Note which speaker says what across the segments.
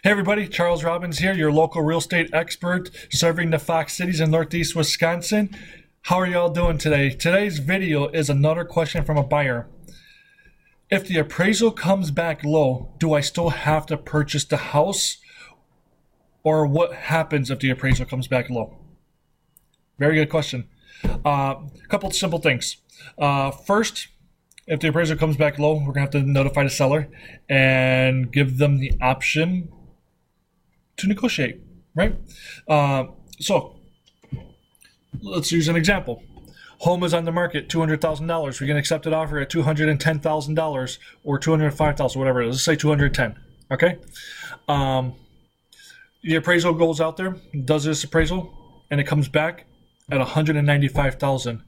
Speaker 1: Hey everybody, Charles Robbins here, your local real estate expert serving the Fox Cities in Northeast Wisconsin. How are y'all doing today? Today's video is another question from a buyer. If the appraisal comes back low, do I still have to purchase the house? Or what happens if the appraisal comes back low? Very good question. A couple of simple things. First, if the appraisal comes back low, we're going to have to notify the seller and give them the option to negotiate, right? So let's use an example. Home is on the market, $200,000. We can accept an offer at $210,000 or $205,000, whatever it is. Let's say $210,000, okay? The appraisal goes out there, does this appraisal, and it comes back at $195,000.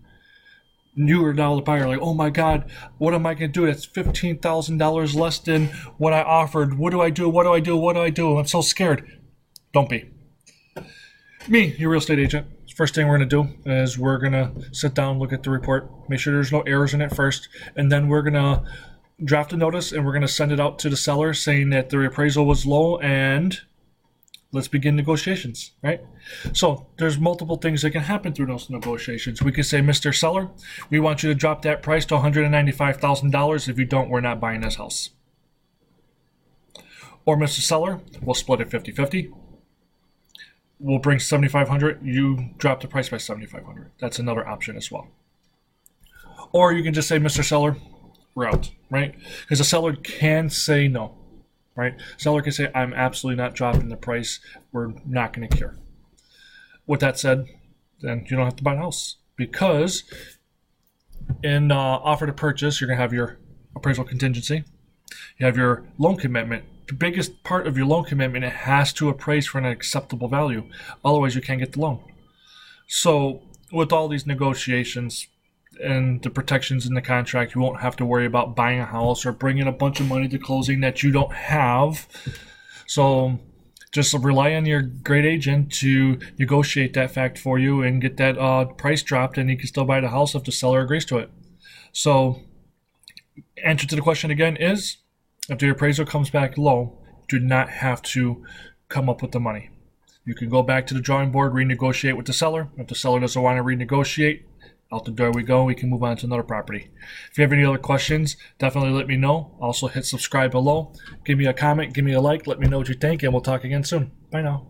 Speaker 1: You or now the buyer like, oh my God, what am I going to do? That's $15,000 less than what I offered. What do I do? What do I do? What do I do? I'm so scared. Don't be. Me, your real estate agent. First thing we're going to do is we're going to sit down, look at the report, make sure there's no errors in it first, and then we're going to draft a notice and we're going to send it out to the seller saying that the appraisal was low and let's begin negotiations, right? So there's multiple things that can happen through those negotiations. We could say, Mr. Seller, we want you to drop that price to $195,000. If you don't, we're not buying this house. Or Mr. Seller, we'll split it 50-50. We'll bring $7,500. You drop the price by $7,500. That's another option as well. Or you can just say, Mr. Seller, we're out, right? Because the seller can say no. Right? Seller can say, I'm absolutely not dropping the price. We're not going to care. With that said, then you don't have to buy a house. Because in offer to purchase, you're going to have your appraisal contingency. You have your loan commitment. The biggest part of your loan commitment, it has to appraise for an acceptable value. Otherwise, you can't get the loan. So with all these negotiations and the protections in the contract, you won't have to worry about buying a house or bringing a bunch of money to closing that you don't have. So just rely on your great agent to negotiate that fact for you and get that price dropped, and you can still buy the house if the seller agrees to it. So answer to the question again is, if the appraisal comes back low, do not have to come up with the money. You can go back to the drawing board, renegotiate with the seller. If the seller doesn't want to renegotiate, out the door we go. We can move on to another property. If you have any other questions, definitely let me know. Also hit subscribe below. Give me a comment, give me a like, let me know what you think, and we'll talk again soon. Bye now.